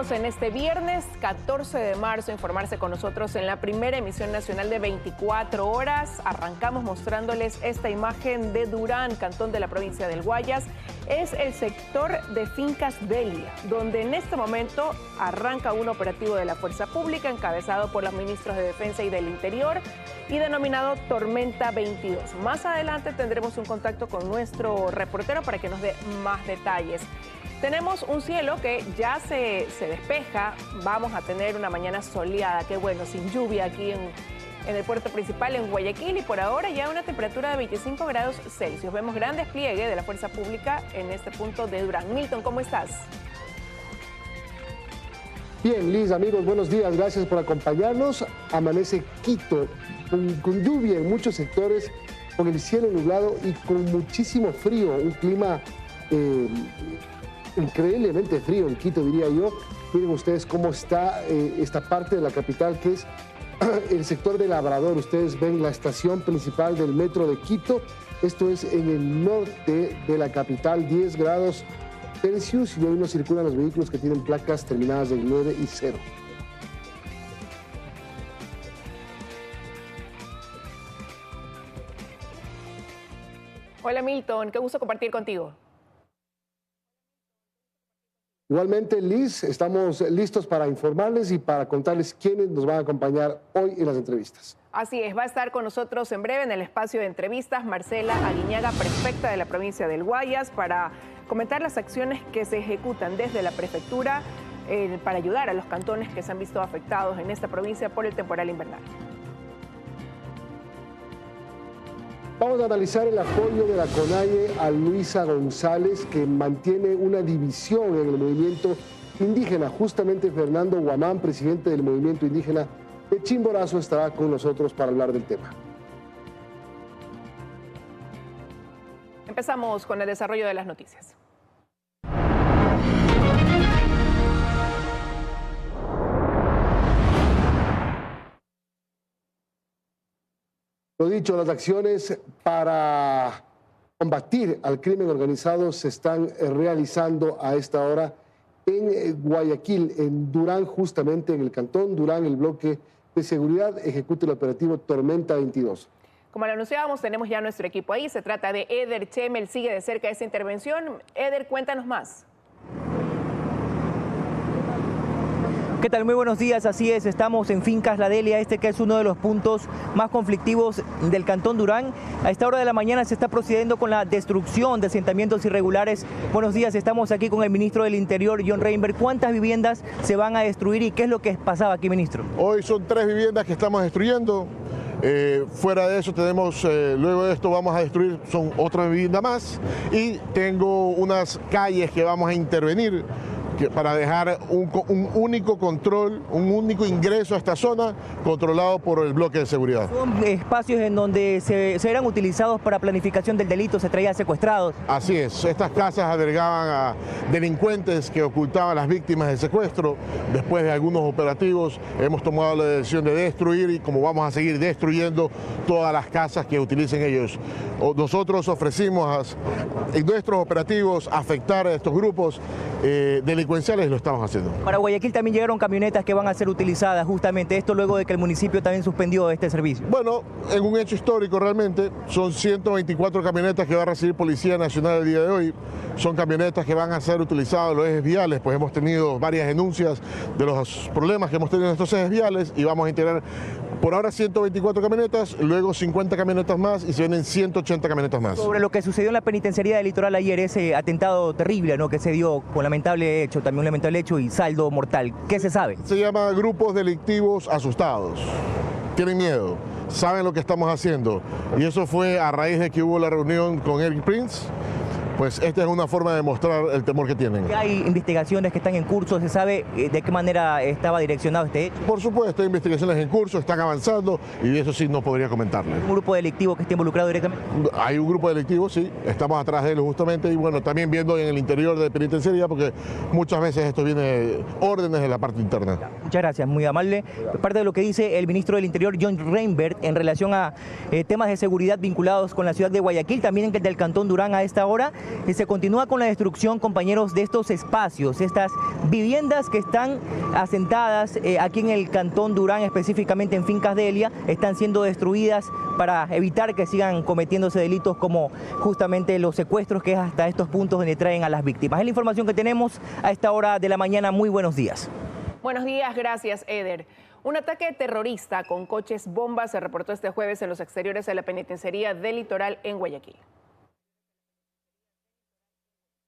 bienvenidos en este viernes 14 de marzo a informarse con nosotros en la primera emisión nacional de 24 horas. Arrancamos mostrándoles esta imagen de Durán, cantón de la provincia del Guayas. Es el sector de Fincas Delia, donde en este momento arranca un operativo de la Fuerza Pública encabezado por los ministros de Defensa y del Interior y denominado Tormenta 22. Más adelante tendremos un contacto con nuestro reportero para que nos dé más detalles. Tenemos un cielo que ya se despeja, vamos a tener una mañana soleada, qué bueno, sin lluvia aquí en el puerto principal, en Guayaquil, y por ahora ya una temperatura de 25 grados Celsius. Vemos gran despliegue de la Fuerza Pública en este punto de Durán. Milton, ¿cómo estás? Bien, Liz, amigos, buenos días, gracias por acompañarnos. Amanece Quito con lluvia en muchos sectores, con el cielo nublado y con muchísimo frío, un clima increíblemente frío en Quito, diría yo. Miren ustedes cómo está esta parte de la capital, que es el sector de Labrador. Ustedes ven la estación principal del metro de Quito. Esto es en el norte de la capital, 10 grados Celsius, y hoy no circulan los vehículos que tienen placas terminadas en 9 y 0. Hola Milton, qué gusto compartir contigo. Igualmente, Liz, estamos listos para informarles y para contarles quiénes nos van a acompañar hoy en las entrevistas. Así es, va a estar con nosotros en breve en el espacio de entrevistas Marcela Aguiñaga, prefecta de la provincia del Guayas, para comentar las acciones que se ejecutan desde la prefectura para ayudar a los cantones que se han visto afectados en esta provincia por el temporal invernal. Vamos a analizar el apoyo de la CONAIE a Luisa González, que mantiene una división en el movimiento indígena. Justamente Fernando Guamán, presidente del movimiento indígena de Chimborazo, estará con nosotros para hablar del tema. Empezamos con el desarrollo de las noticias. Lo dicho, las acciones para combatir al crimen organizado se están realizando a esta hora en Guayaquil, en Durán, justamente en el cantón Durán. El bloque de seguridad ejecuta el operativo Tormenta 22. Como lo anunciábamos, tenemos ya nuestro equipo ahí. Se trata de Eder Chemel, sigue de cerca esta intervención. Eder, cuéntanos más. ¿Qué tal? Muy buenos días, así es, estamos en Fincas La Delia, que es uno de los puntos más conflictivos del cantón Durán. A esta hora de la mañana se está procediendo con la destrucción de asentamientos irregulares. Buenos días, estamos aquí con el ministro del Interior, John Reinberg. ¿Cuántas viviendas se van a destruir y qué es lo que pasaba aquí, ministro? Hoy son 3 viviendas que estamos destruyendo. Fuera de eso tenemos, luego de esto vamos a destruir, son otra vivienda más, y tengo unas calles que vamos a intervenir para dejar un único control, un único ingreso a esta zona controlado por el bloque de seguridad. Son espacios en donde se eran utilizados para planificación del delito, se traían secuestrados. Así es, estas casas albergaban a delincuentes que ocultaban a las víctimas de secuestro. Después de algunos operativos hemos tomado la decisión de destruir, y como vamos a seguir destruyendo todas las casas que utilicen ellos. Nosotros ofrecimos en nuestros operativos afectar a estos grupos delincuenciales, lo estamos haciendo. Para Guayaquil también llegaron camionetas que van a ser utilizadas justamente esto luego de que el municipio también suspendió este servicio. Bueno, en un hecho histórico realmente, son 124 camionetas que va a recibir Policía Nacional el día de hoy. Son camionetas que van a ser utilizadas en los ejes viales, pues hemos tenido varias denuncias de los problemas que hemos tenido en estos ejes viales, y vamos a integrar por ahora 124 camionetas, luego 50 camionetas más, y se vienen 180 camionetas más. Sobre lo que sucedió en la penitenciaría del Litoral ayer, ese atentado terrible, ¿no?, que se dio con lamentable hecho, también un lamentable hecho y saldo mortal. ¿Qué se sabe? Se llama grupos delictivos asustados. Tienen miedo, saben lo que estamos haciendo, y eso fue a raíz de que hubo la reunión con Eric Prince. Pues esta es una forma de mostrar el temor que tienen. ¿Hay investigaciones que están en curso? ¿Se sabe de qué manera estaba direccionado este hecho? Por supuesto, hay investigaciones en curso, están avanzando, y de eso sí no podría comentarle. ¿Un grupo delictivo que esté involucrado directamente? Hay un grupo delictivo, sí, estamos atrás de él justamente, y bueno, también viendo en el interior de penitenciaría, porque muchas veces esto viene de órdenes de la parte interna. Muchas gracias, muy amable. Parte de lo que dice el ministro del Interior, John Reinberg, en relación a temas de seguridad vinculados con la ciudad de Guayaquil, también del cantón Durán a esta hora. se continúa con la destrucción, compañeros, de estos espacios, estas viviendas que están asentadas aquí en el Cantón Durán, específicamente en Fincas Delia, están siendo destruidas para evitar que sigan cometiéndose delitos como justamente los secuestros, que es hasta estos puntos donde traen a las víctimas. Es la información que tenemos a esta hora de la mañana. Muy buenos días. Buenos días, gracias, Eder. Un ataque terrorista con coches bombas se reportó este jueves en los exteriores de la penitenciaría del Litoral en Guayaquil.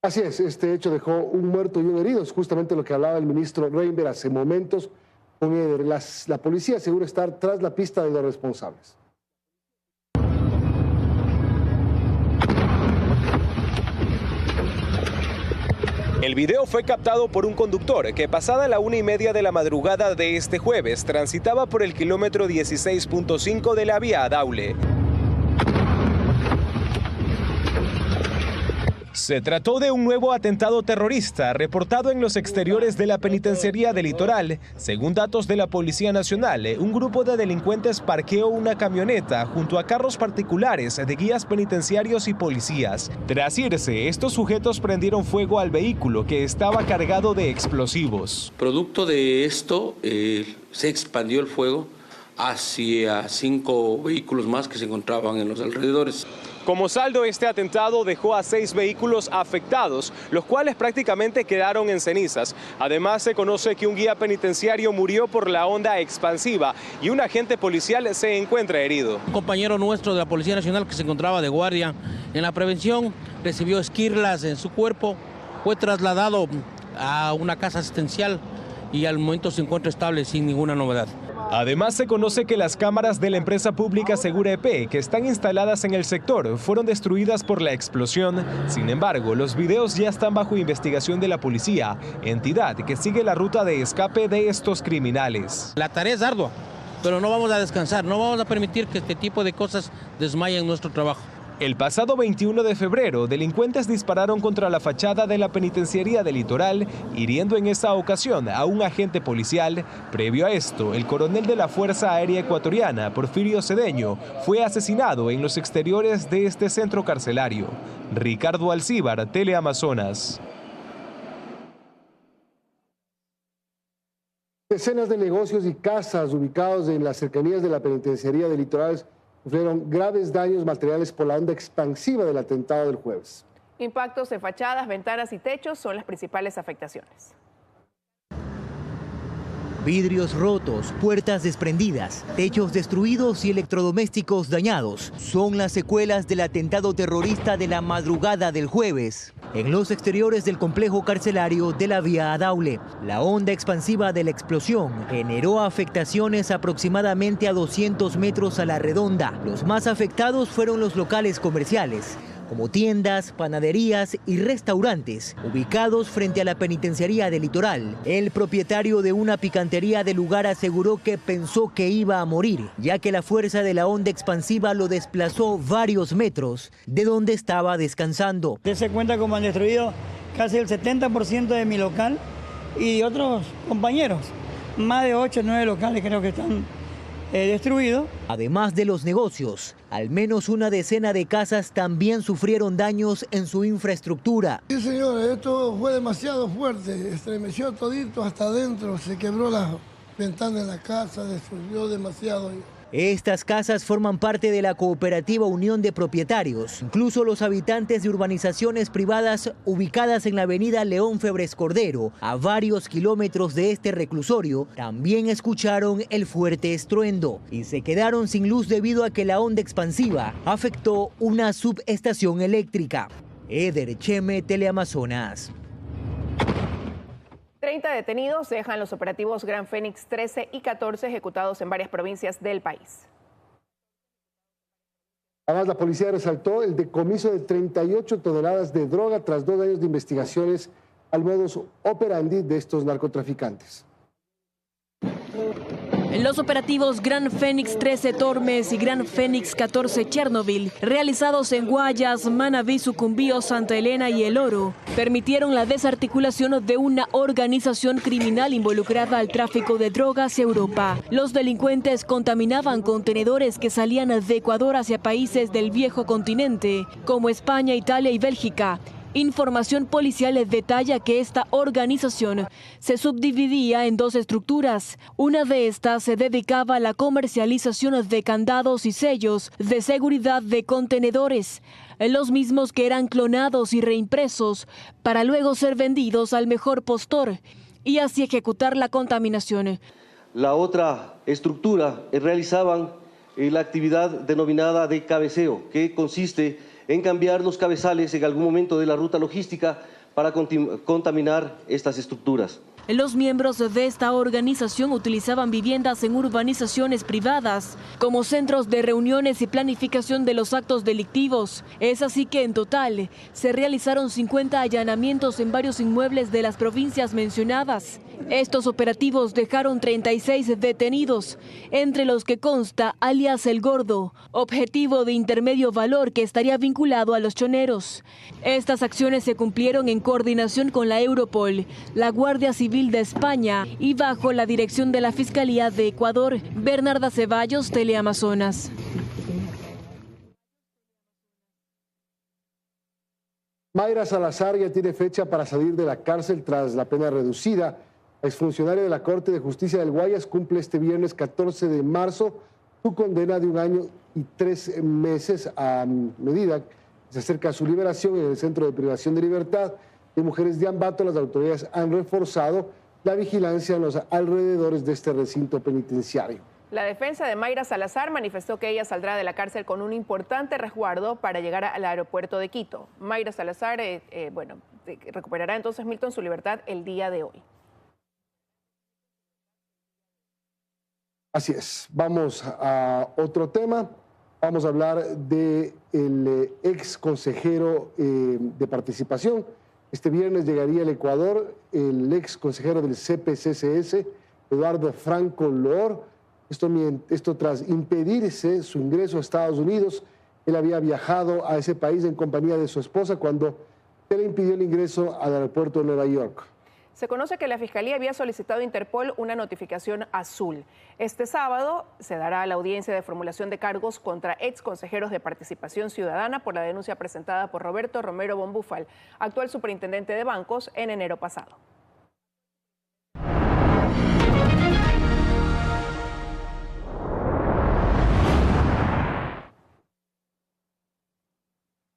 Así es, este hecho dejó un muerto y un herido, es justamente lo que hablaba el ministro Reinberg hace momentos con Eder. La policía asegura estar tras la pista de los responsables. El video fue captado por un conductor que pasada la 1:30 de la madrugada de este jueves transitaba por el kilómetro 16.5 de la vía Daule. Se trató de un nuevo atentado terrorista reportado en los exteriores de la penitenciaría del Litoral. Según datos de la Policía Nacional, un grupo de delincuentes parqueó una camioneta junto a carros particulares de guías penitenciarios y policías. Tras irse, estos sujetos prendieron fuego al vehículo que estaba cargado de explosivos. Producto de esto, se expandió el fuego hacia 5 vehículos más que se encontraban en los alrededores. Como saldo, este atentado dejó a 6 vehículos afectados, los cuales prácticamente quedaron en cenizas. Además, se conoce que un guía penitenciario murió por la onda expansiva y un agente policial se encuentra herido. Un compañero nuestro de la Policía Nacional que se encontraba de guardia en la prevención recibió esquirlas en su cuerpo, fue trasladado a una casa asistencial y al momento se encuentra estable sin ninguna novedad. Además, se conoce que las cámaras de la empresa pública Segura EP, que están instaladas en el sector, fueron destruidas por la explosión. Sin embargo, los videos ya están bajo investigación de la policía, entidad que sigue la ruta de escape de estos criminales. La tarea es ardua, pero no vamos a descansar, no vamos a permitir que este tipo de cosas desmayen nuestro trabajo. El pasado 21 de febrero, delincuentes dispararon contra la fachada de la penitenciaría del Litoral, hiriendo en esa ocasión a un agente policial. Previo a esto, el coronel de la Fuerza Aérea Ecuatoriana, Porfirio Cedeño, fue asesinado en los exteriores de este centro carcelario. Ricardo Alcíbar, Teleamazonas. Decenas de negocios y casas ubicados en las cercanías de la penitenciaría del Litoral sufrieron graves daños materiales por la onda expansiva del atentado del jueves. Impactos en fachadas, ventanas y techos son las principales afectaciones. Vidrios rotos, puertas desprendidas, techos destruidos y electrodomésticos dañados son las secuelas del atentado terrorista de la madrugada del jueves en los exteriores del complejo carcelario de la vía Daule. La onda expansiva de la explosión generó afectaciones aproximadamente a 200 metros a la redonda. Los más afectados fueron los locales comerciales, como tiendas, panaderías y restaurantes ubicados frente a la penitenciaría del Litoral. El propietario de una picantería del lugar aseguró que pensó que iba a morir, ya que la fuerza de la onda expansiva lo desplazó varios metros de donde estaba descansando. Se cuenta como han destruido casi el 70% de mi local y otros compañeros. Más de 8 o 9 locales creo que están destruido. Además de los negocios, al menos una decena de casas también sufrieron daños en su infraestructura. Sí, señores, esto fue demasiado fuerte, estremeció todito hasta adentro, se quebró la ventana de la casa, destruyó demasiado. Estas casas forman parte de la cooperativa Unión de Propietarios. Incluso los habitantes de urbanizaciones privadas ubicadas en la avenida León Febres Cordero, a varios kilómetros de este reclusorio, también escucharon el fuerte estruendo y se quedaron sin luz debido a que la onda expansiva afectó una subestación eléctrica. Eder Cheme, Teleamazonas. 30 detenidos dejan los operativos Gran Fénix 13 y 14 ejecutados en varias provincias del país. Además, la policía resaltó el decomiso de 38 toneladas de droga tras 2 años de investigaciones al modus operandi de estos narcotraficantes. Los operativos Gran Fénix 13 Tormes y Gran Fénix 14 Chernobyl, realizados en Guayas, Manabí, Sucumbío, Santa Elena y El Oro, permitieron la desarticulación de una organización criminal involucrada al tráfico de drogas hacia Europa. Los delincuentes contaminaban contenedores que salían de Ecuador hacia países del viejo continente, como España, Italia y Bélgica. Información policial detalla que esta organización se subdividía en dos estructuras. Una de estas se dedicaba a la comercialización de candados y sellos de seguridad de contenedores, los mismos que eran clonados y reimpresos para luego ser vendidos al mejor postor y así ejecutar la contaminación. La otra estructura realizaban la actividad denominada de cabeceo, que consiste en cambiar los cabezales en algún momento de la ruta logística para contaminar estas estructuras. Los miembros de esta organización utilizaban viviendas en urbanizaciones privadas como centros de reuniones y planificación de los actos delictivos. Es así que en total se realizaron 50 allanamientos en varios inmuebles de las provincias mencionadas. Estos operativos dejaron 36 detenidos, entre los que consta alias El Gordo, objetivo de intermedio valor que estaría vinculado a los choneros. Estas acciones se cumplieron en coordinación con la Europol, la Guardia Civil de España y bajo la dirección de la Fiscalía de Ecuador. Bernarda Ceballos, Teleamazonas. Mayra Salazar ya tiene fecha para salir de la cárcel tras la pena reducida. La exfuncionaria de la Corte de Justicia del Guayas cumple este viernes 14 de marzo su condena de 1 año y 3 meses a medida que se acerca a su liberación en el Centro de Privación de Libertad de Mujeres de Ambato. Las autoridades han reforzado la vigilancia en los alrededores de este recinto penitenciario. La defensa de Mayra Salazar manifestó que ella saldrá de la cárcel con un importante resguardo para llegar al aeropuerto de Quito. Mayra Salazar, recuperará entonces, Milton, su libertad el día de hoy. Así es. Vamos a otro tema. Vamos a hablar del ex consejero de participación. Este viernes llegaría al Ecuador el ex consejero del CPCCS, Eduardo Franco Loor. Esto tras impedirse su ingreso a Estados Unidos. Él había viajado a ese país en compañía de su esposa cuando se le impidió el ingreso al aeropuerto de Nueva York. Se conoce que la Fiscalía había solicitado a Interpol una notificación azul. Este sábado se dará la audiencia de formulación de cargos contra ex consejeros de Participación Ciudadana por la denuncia presentada por Roberto Romero Bombúfal, actual superintendente de bancos, en enero pasado.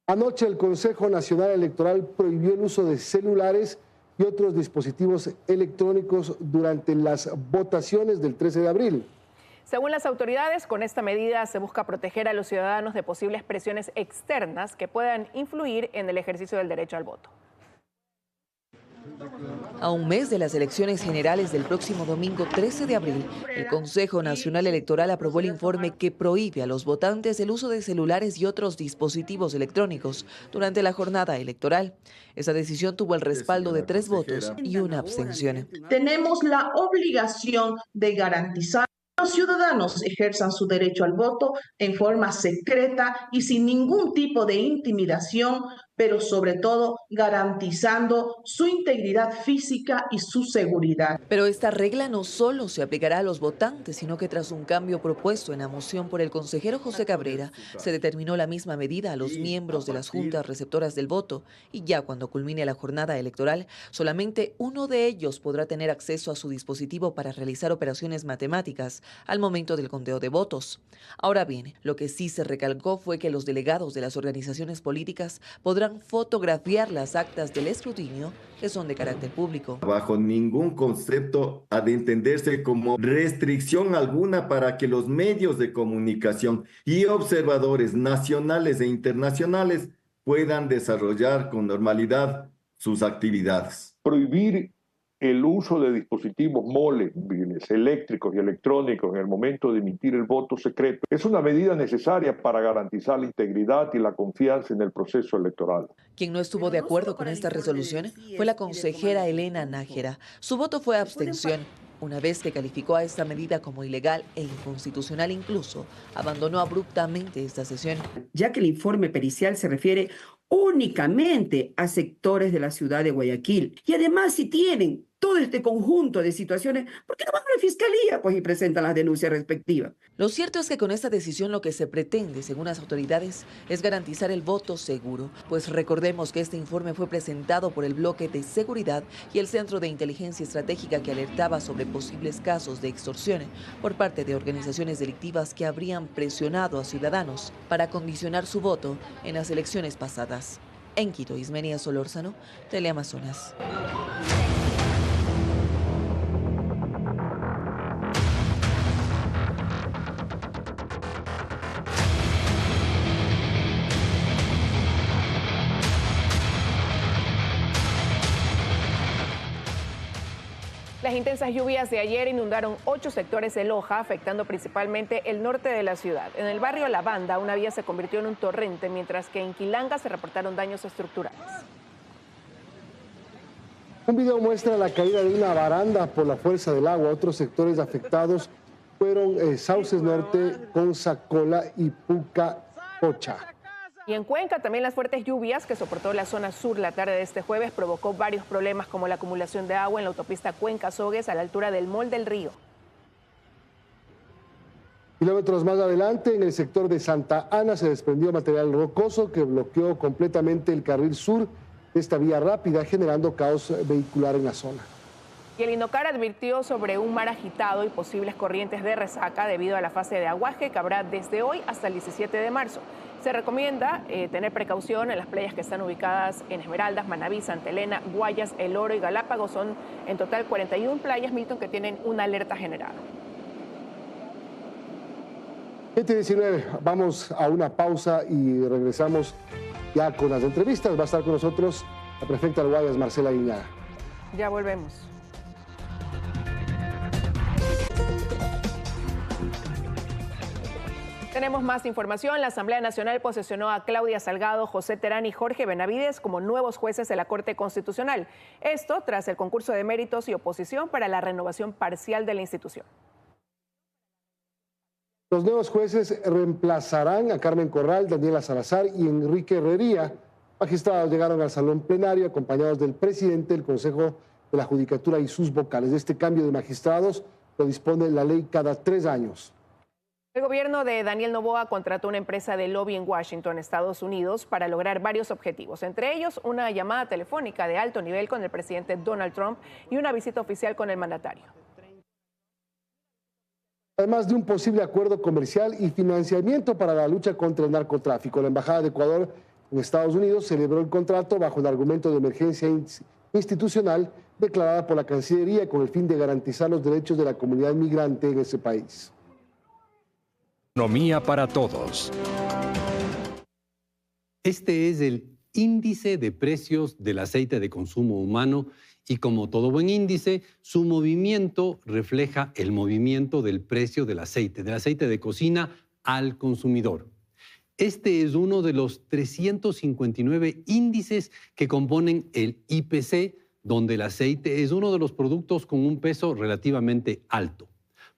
Anoche el Consejo Nacional Electoral prohibió el uso de celulares y otros dispositivos electrónicos durante las votaciones del 13 de abril. Según las autoridades, con esta medida se busca proteger a los ciudadanos de posibles presiones externas que puedan influir en el ejercicio del derecho al voto. A un mes de las elecciones generales del próximo domingo 13 de abril, el Consejo Nacional Electoral aprobó el informe que prohíbe a los votantes el uso de celulares y otros dispositivos electrónicos durante la jornada electoral. Esa decisión tuvo el respaldo de 3 votos y 1 abstención. Tenemos la obligación de garantizar que los ciudadanos ejerzan su derecho al voto en forma secreta y sin ningún tipo de intimidación, pero sobre todo garantizando su integridad física y su seguridad. Pero esta regla no solo se aplicará a los votantes, sino que tras un cambio propuesto en la moción por el consejero José Cabrera, se determinó la misma medida a los miembros de las juntas receptoras del voto, y ya cuando culmine la jornada electoral, solamente uno de ellos podrá tener acceso a su dispositivo para realizar operaciones matemáticas al momento del conteo de votos. Ahora bien, lo que sí se recalcó fue que los delegados de las organizaciones políticas podrán fotografiar las actas del escrutinio que son de carácter público. Bajo ningún concepto ha de entenderse como restricción alguna para que los medios de comunicación y observadores nacionales e internacionales puedan desarrollar con normalidad sus actividades. Prohibir el uso de dispositivos móviles, eléctricos y electrónicos en el momento de emitir el voto secreto es una medida necesaria para garantizar la integridad y la confianza en el proceso electoral. Quien no estuvo de acuerdo con esta resolución fue la consejera Elena Nájera. Su voto fue abstención. Una vez que calificó a esta medida como ilegal e inconstitucional incluso, abandonó abruptamente esta sesión. Ya que el informe pericial se refiere únicamente a sectores de la ciudad de Guayaquil. Y además, si tienen todo este conjunto de situaciones, ¿por qué no van a la fiscalía y presentan las denuncias respectivas? Lo cierto es que con esta decisión lo que se pretende, según las autoridades, es garantizar el voto seguro, pues recordemos que este informe fue presentado por el Bloque de Seguridad y el Centro de Inteligencia Estratégica, que alertaba sobre posibles casos de extorsión por parte de organizaciones delictivas que habrían presionado a ciudadanos para condicionar su voto en las elecciones pasadas. En Quito, Ismenia Solórzano, Teleamazonas. Las intensas lluvias de ayer inundaron 8 sectores de Loja, afectando principalmente el norte de la ciudad. En el barrio La Banda, una vía se convirtió en un torrente, mientras que en Quilanga se reportaron daños estructurales. Un video muestra la caída de una baranda por la fuerza del agua. Otros sectores afectados fueron Sauces Norte, Consacola y Pucapocha. Y en Cuenca también las fuertes lluvias que soportó la zona sur la tarde de este jueves provocó varios problemas, como la acumulación de agua en la autopista Cuenca-Sogues a la altura del Mall del Río. Kilómetros más adelante, en el sector de Santa Ana, se desprendió material rocoso que bloqueó completamente el carril sur de esta vía rápida, generando caos vehicular en la zona. Y el INOCAR advirtió sobre un mar agitado y posibles corrientes de resaca debido a la fase de aguaje que habrá desde hoy hasta el 17 de marzo. Se recomienda tener precaución en las playas que están ubicadas en Esmeraldas, Manabí, Santa Elena, Guayas, El Oro y Galápagos. Son en total 41 playas, Milton, que tienen una alerta general. 7:19, vamos a una pausa y regresamos ya con las entrevistas. Va a estar con nosotros la prefecta de Guayas, Marcela Guiñaga. Ya volvemos. Tenemos más información. La Asamblea Nacional posesionó a Claudia Salgado, José Terán y Jorge Benavides como nuevos jueces de la Corte Constitucional. Esto tras el concurso de méritos y oposición para la renovación parcial de la institución. Los nuevos jueces reemplazarán a Carmen Corral, Daniela Salazar y Enrique Herrería. Magistrados llegaron al salón plenario acompañados del presidente del Consejo de la Judicatura y sus vocales. Este cambio de magistrados lo dispone la ley cada 3 años. El gobierno de Daniel Noboa contrató una empresa de lobby en Washington, Estados Unidos, para lograr varios objetivos, entre ellos una llamada telefónica de alto nivel con el presidente Donald Trump y una visita oficial con el mandatario. Además de un posible acuerdo comercial y financiamiento para la lucha contra el narcotráfico, la Embajada de Ecuador en Estados Unidos celebró el contrato bajo el argumento de emergencia institucional declarada por la Cancillería con el fin de garantizar los derechos de la comunidad migrante en ese país. Economía para todos. Este es el índice de precios del aceite de consumo humano y, como todo buen índice, su movimiento refleja el movimiento del precio del aceite de cocina al consumidor. Este es uno de los 359 índices que componen el IPC, donde el aceite es uno de los productos con un peso relativamente alto.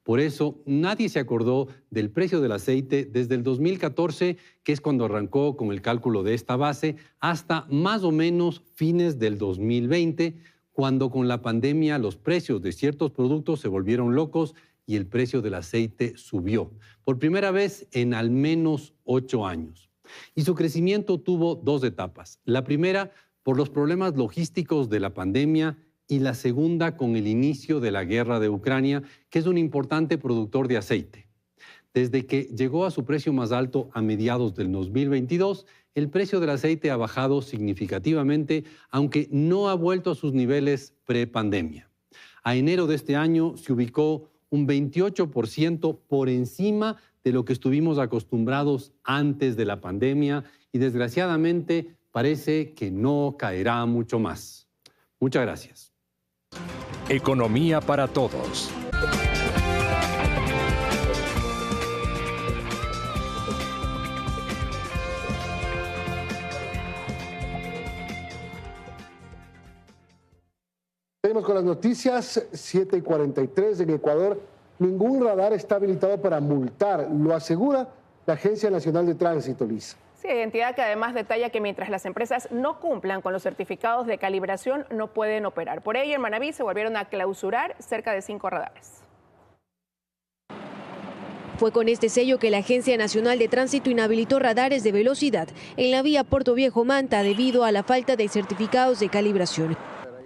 Por eso, nadie se acordó del precio del aceite desde el 2014, que es cuando arrancó con el cálculo de esta base, hasta más o menos fines del 2020, cuando con la pandemia los precios de ciertos productos se volvieron locos y el precio del aceite subió, por primera vez en al menos 8 años. Y su crecimiento tuvo 2 etapas. La primera, por los problemas logísticos de la pandemia, y la segunda con el inicio de la guerra de Ucrania, que es un importante productor de aceite. Desde que llegó a su precio más alto a mediados del 2022, el precio del aceite ha bajado significativamente, aunque no ha vuelto a sus niveles pre-pandemia. A enero de este año se ubicó un 28% por encima de lo que estuvimos acostumbrados antes de la pandemia y desgraciadamente parece que no caerá mucho más. Muchas gracias. Economía para todos. Seguimos con las noticias, 7:43 en Ecuador. Ningún radar está habilitado para multar, lo asegura la Agencia Nacional de Tránsito, Lisa. Sí, entidad que además detalla que mientras las empresas no cumplan con los certificados de calibración, no pueden operar. Por ello, en Manabí se volvieron a clausurar cerca de 5 radares. Fue con este sello que la Agencia Nacional de Tránsito inhabilitó radares de velocidad en la vía Puerto Viejo-Manta debido a la falta de certificados de calibración.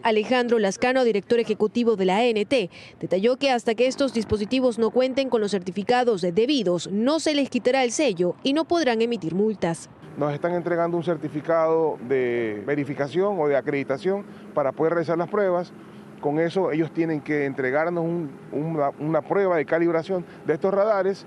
Alejandro Lascano, director ejecutivo de la ANT, detalló que hasta que estos dispositivos no cuenten con los certificados debidos, no se les quitará el sello y no podrán emitir multas. Nos están entregando un certificado de verificación o de acreditación para poder realizar las pruebas. Con eso ellos tienen que entregarnos una prueba de calibración de estos radares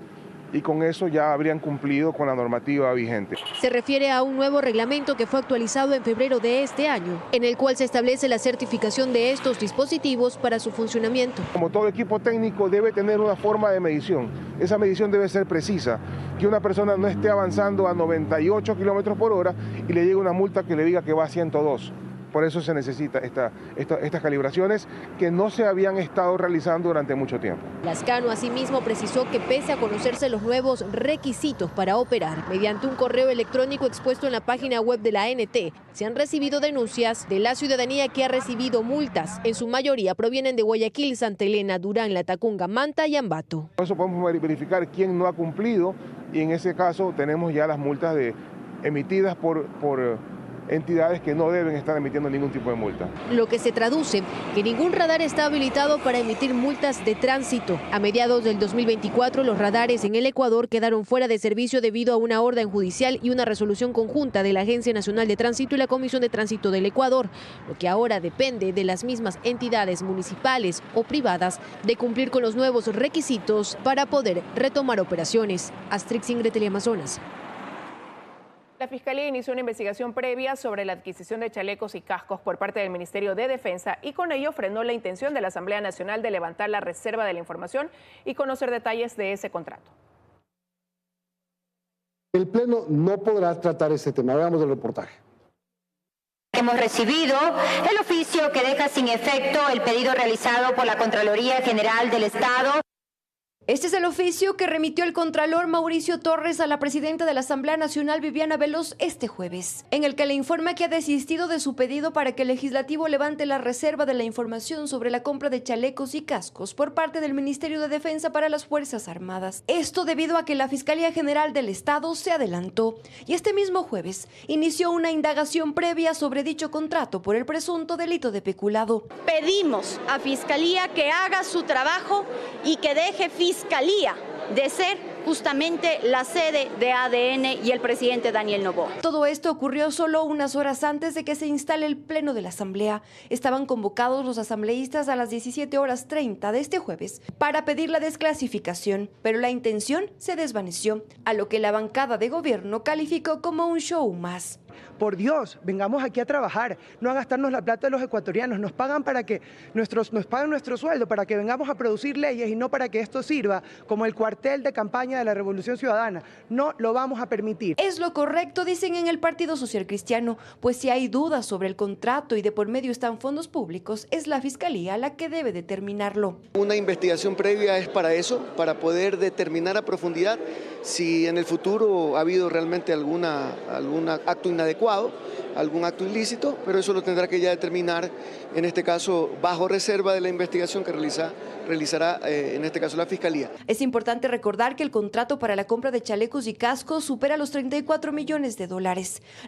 y con eso ya habrían cumplido con la normativa vigente. Se refiere a un nuevo reglamento que fue actualizado en febrero de este año, en el cual se establece la certificación de estos dispositivos para su funcionamiento. Como todo equipo técnico debe tener una forma de medición. Esa medición debe ser precisa, que una persona no esté avanzando a 98 kilómetros por hora y le llegue una multa que le diga que va a 102. Por eso se necesita estas calibraciones que no se habían estado realizando durante mucho tiempo. Lascano asimismo precisó que pese a conocerse los nuevos requisitos para operar, mediante un correo electrónico expuesto en la página web de la ANT, se han recibido denuncias de la ciudadanía que ha recibido multas. En su mayoría provienen de Guayaquil, Santa Elena, Durán, Latacunga, Manta y Ambato. Por eso podemos verificar quién no ha cumplido y en ese caso tenemos ya las multas emitidas por entidades que no deben estar emitiendo ningún tipo de multa. Lo que se traduce que ningún radar está habilitado para emitir multas de tránsito. A mediados del 2024, los radares en el Ecuador quedaron fuera de servicio debido a una orden judicial y una resolución conjunta de la Agencia Nacional de Tránsito y la Comisión de Tránsito del Ecuador, lo que ahora depende de las mismas entidades municipales o privadas de cumplir con los nuevos requisitos para poder retomar operaciones. Astrix Ingrid, Teleamazonas. La Fiscalía inició una investigación previa sobre la adquisición de chalecos y cascos por parte del Ministerio de Defensa y con ello frenó la intención de la Asamblea Nacional de levantar la reserva de la información y conocer detalles de ese contrato. El Pleno no podrá tratar este tema. Veamos el reportaje. Hemos recibido el oficio que deja sin efecto el pedido realizado por la Contraloría General del Estado. Este es el oficio que remitió el Contralor Mauricio Torres a la presidenta de la Asamblea Nacional, Viviana Veloz, este jueves, en el que le informa que ha desistido de su pedido para que el Legislativo levante la reserva de la información sobre la compra de chalecos y cascos por parte del Ministerio de Defensa para las Fuerzas Armadas. Esto debido a que la Fiscalía General del Estado se adelantó y este mismo jueves inició una indagación previa sobre dicho contrato por el presunto delito de peculado. Pedimos a Fiscalía que haga su trabajo y que deje Fiscalía de ser justamente la sede de ADN y el presidente Daniel Noboa. Todo esto ocurrió solo unas horas antes de que se instale el Pleno de la Asamblea. Estaban convocados los asambleístas a las 17:30 de este jueves para pedir la desclasificación, pero la intención se desvaneció, a lo que la bancada de gobierno calificó como un show más. Por Dios, vengamos aquí a trabajar, no a gastarnos la plata de los ecuatorianos, nos pagan nuestro sueldo para que vengamos a producir leyes y no para que esto sirva como el cuartel de campaña de la Revolución Ciudadana. No lo vamos a permitir. Es lo correcto, dicen en el Partido Social Cristiano, pues si hay dudas sobre el contrato y de por medio están fondos públicos, es la Fiscalía la que debe determinarlo. Una investigación previa es para eso, para poder determinar a profundidad si en el futuro ha habido realmente algún acto inadecuado, algún acto ilícito, pero eso lo tendrá que ya determinar, en este caso, bajo reserva de la investigación que realizará, en este caso, la Fiscalía. Es importante recordar que el contrato para la compra de chalecos y cascos supera los $34 millones.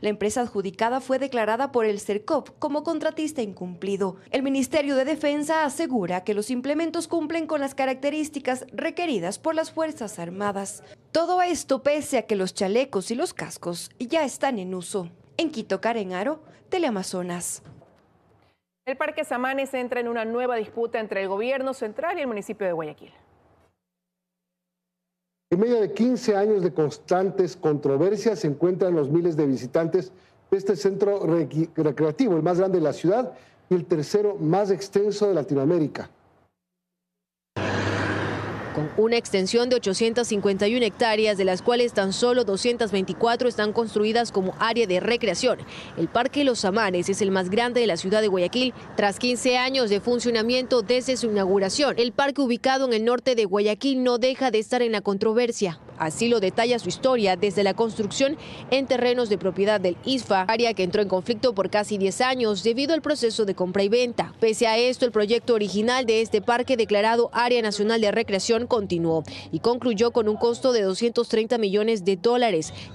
La empresa adjudicada fue declarada por el CERCOP como contratista incumplido. El Ministerio de Defensa asegura que los implementos cumplen con las características requeridas por las Fuerzas Armadas. Todo esto pese a que los chalecos y los cascos ya están en uso. En Quito, Karen Aro, Teleamazonas. El Parque Samanes entra en una nueva disputa entre el gobierno central y el municipio de Guayaquil. En medio de 15 años de constantes controversias se encuentran los miles de visitantes de este centro recreativo, el más grande de la ciudad y el tercero más extenso de Latinoamérica. con una extensión de 851 hectáreas, de las cuales tan solo 224 están construidas como área de recreación. El Parque Los Amanes es el más grande de la ciudad de Guayaquil tras 15 años de funcionamiento desde su inauguración. El parque, ubicado en el norte de Guayaquil, no deja de estar en la controversia. Así lo detalla su historia desde la construcción en terrenos de propiedad del ISFA, área que entró en conflicto por casi 10 años debido al proceso de compra y venta. Pese a esto, el proyecto original de este parque, declarado Área Nacional de Recreación, continuó y concluyó con un costo de $230 millones,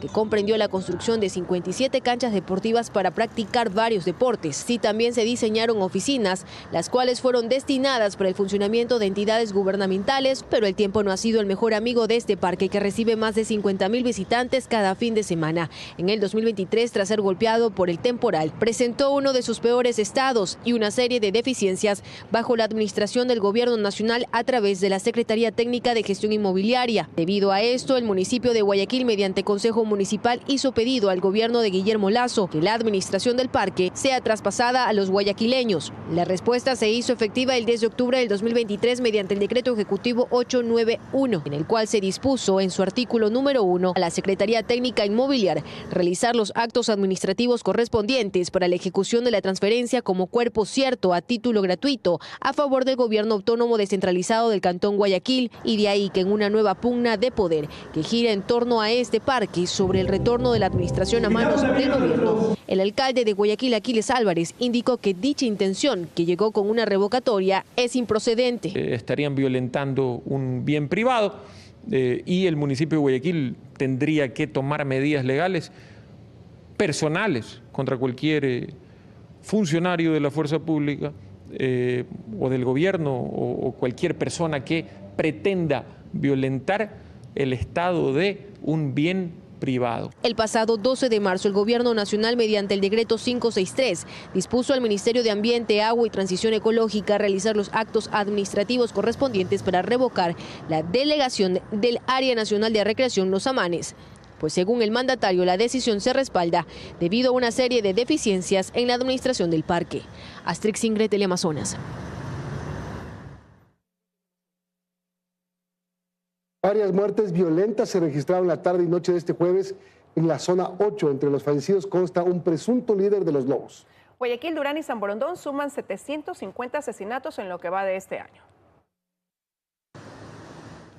que comprendió la construcción de 57 canchas deportivas para practicar varios deportes. Sí, también se diseñaron oficinas, las cuales fueron destinadas para el funcionamiento de entidades gubernamentales, pero el tiempo no ha sido el mejor amigo de este parque, que recibe más de 50.000 visitantes cada fin de semana. En el 2023, tras ser golpeado por el temporal, presentó uno de sus peores estados y una serie de deficiencias bajo la administración del Gobierno Nacional a través de la Secretaría Técnica de Gestión Inmobiliaria. Debido a esto, el municipio de Guayaquil, mediante Consejo Municipal, hizo pedido al gobierno de Guillermo Lasso que la administración del parque sea traspasada a los guayaquileños. La respuesta se hizo efectiva el 10 de octubre del 2023 mediante el Decreto Ejecutivo 891, en el cual se dispuso en su artículo número 1 a la Secretaría Técnica Inmobiliaria realizar los actos administrativos correspondientes para la ejecución de la transferencia como cuerpo cierto a título gratuito a favor del gobierno autónomo descentralizado del Cantón Guayaquil, y de ahí que en una nueva pugna de poder que gira en torno a este parque sobre el retorno de la administración a manos del gobierno, el alcalde de Guayaquil, Aquiles Álvarez, indicó que dicha intención, que llegó con una revocatoria, es improcedente. Estarían violentando un bien privado y el municipio de Guayaquil tendría que tomar medidas legales personales contra cualquier funcionario de la fuerza pública o del gobierno o cualquier persona que pretenda violentar el estado de un bien privado. El pasado 12 de marzo, el Gobierno Nacional, mediante el decreto 563, dispuso al Ministerio de Ambiente, Agua y Transición Ecológica realizar los actos administrativos correspondientes para revocar la delegación del Área Nacional de Recreación Los Amanes. Pues según el mandatario, la decisión se respalda debido a una serie de deficiencias en la administración del parque. Astrix Ingrid, Teleamazonas. Varias muertes violentas se registraron la tarde y noche de este jueves en la zona 8. Entre los fallecidos consta un presunto líder de los Lobos. Guayaquil, Durán y San Borondón suman 750 asesinatos en lo que va de este año.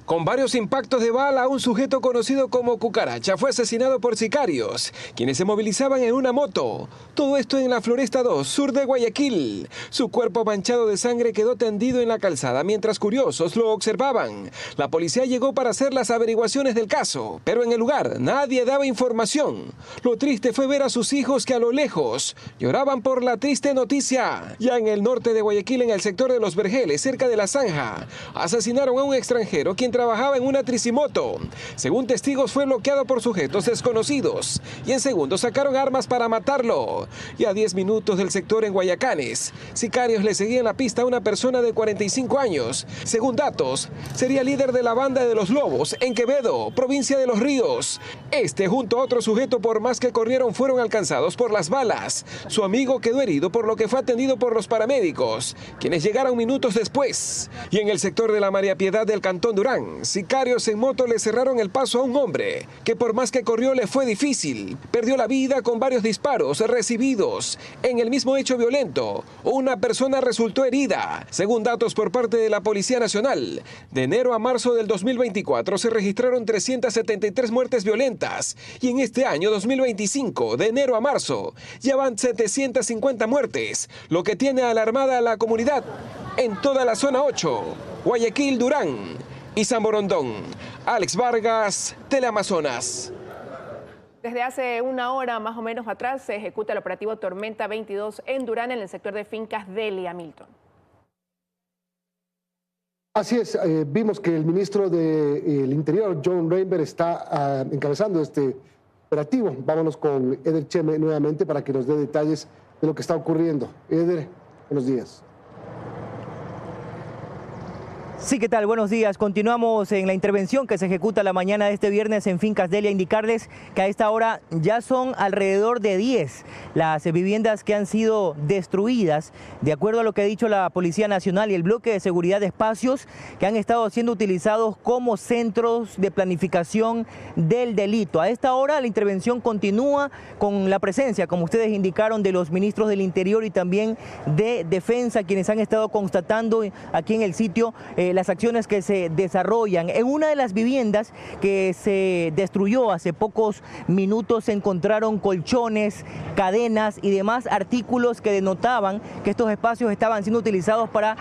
Con varios impactos de bala, un sujeto conocido como Cucaracha fue asesinado por sicarios, quienes se movilizaban en una moto. Todo esto en la Floresta 2, sur de Guayaquil. Su cuerpo manchado de sangre quedó tendido en la calzada mientras curiosos lo observaban. La policía llegó para hacer las averiguaciones del caso, pero en el lugar nadie daba información. Lo triste fue ver a sus hijos que a lo lejos lloraban por la triste noticia. Ya en el norte de Guayaquil, en el sector de Los Vergeles, cerca de La Zanja, asesinaron a un extranjero quien trabajaba en una tricimoto. Según testigos, fue bloqueado por sujetos desconocidos y en segundos sacaron armas para matarlo. Y a 10 minutos del sector en Guayacanes, sicarios le seguían la pista a una persona de 45 años. Según datos, sería líder de la banda de los Lobos en Quevedo, provincia de Los Ríos. Este, junto a otro sujeto, por más que corrieron, fueron alcanzados por las balas. Su amigo quedó herido, por lo que fue atendido por los paramédicos, quienes llegaron minutos después. Y en el sector de la María Piedad del Cantón Durán, sicarios en moto le cerraron el paso a un hombre que por más que corrió le fue difícil. Perdió la vida con varios disparos recibidos. En el mismo hecho violento, una persona resultó herida. Según datos por parte de la Policía Nacional, de enero a marzo del 2024 se registraron 373 muertes violentas y en este año 2025, de enero a marzo, ya van 750 muertes, lo que tiene alarmada a la comunidad en toda la zona 8, Guayaquil, Durán y San Borondón. Alex Vargas, Teleamazonas. Desde hace una hora más o menos atrás se ejecuta el operativo Tormenta 22 en Durán, en el sector de fincas Delia Milton. Así es, vimos que el ministro del Interior, John Rainbow, está encabezando este operativo. Vámonos con Eder Cheme nuevamente para que nos dé detalles de lo que está ocurriendo. Eder, buenos días. Buenos días, Alex. Buenos días a todos los televidentes. Pues les cuento que el Ministerio del Interior, a través de la Secretaría General de Gobierno, Sí, ¿qué tal? Buenos días. Continuamos en la intervención que se ejecuta la mañana de este viernes en Fincas Delia. Indicarles que a esta hora ya son alrededor de 10 las viviendas que han sido destruidas, de acuerdo a lo que ha dicho la Policía Nacional y el bloque de seguridad de espacios que han estado siendo utilizados como centros de planificación del delito. A esta hora la intervención continúa con la presencia, como ustedes indicaron, de los ministros del Interior y también de Defensa, quienes han estado constatando aquí en el sitio las acciones que se desarrollan. En una de las viviendas que se destruyó hace pocos minutos se encontraron colchones, cadenas y demás artículos que denotaban que estos espacios estaban siendo utilizados para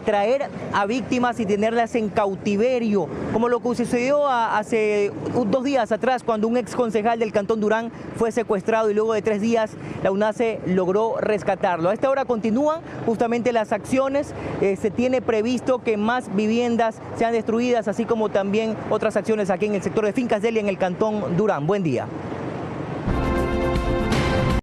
traer a víctimas y tenerlas en cautiverio, como lo que sucedió hace 2 días atrás, cuando un ex concejal del Cantón Durán fue secuestrado y luego de 3 días la UNACE logró rescatarlo. A esta hora continúan justamente las acciones. Se tiene previsto que más viviendas sean destruidas, así como también otras acciones aquí en el sector de Fincas Delia, en el Cantón Durán. Buen día.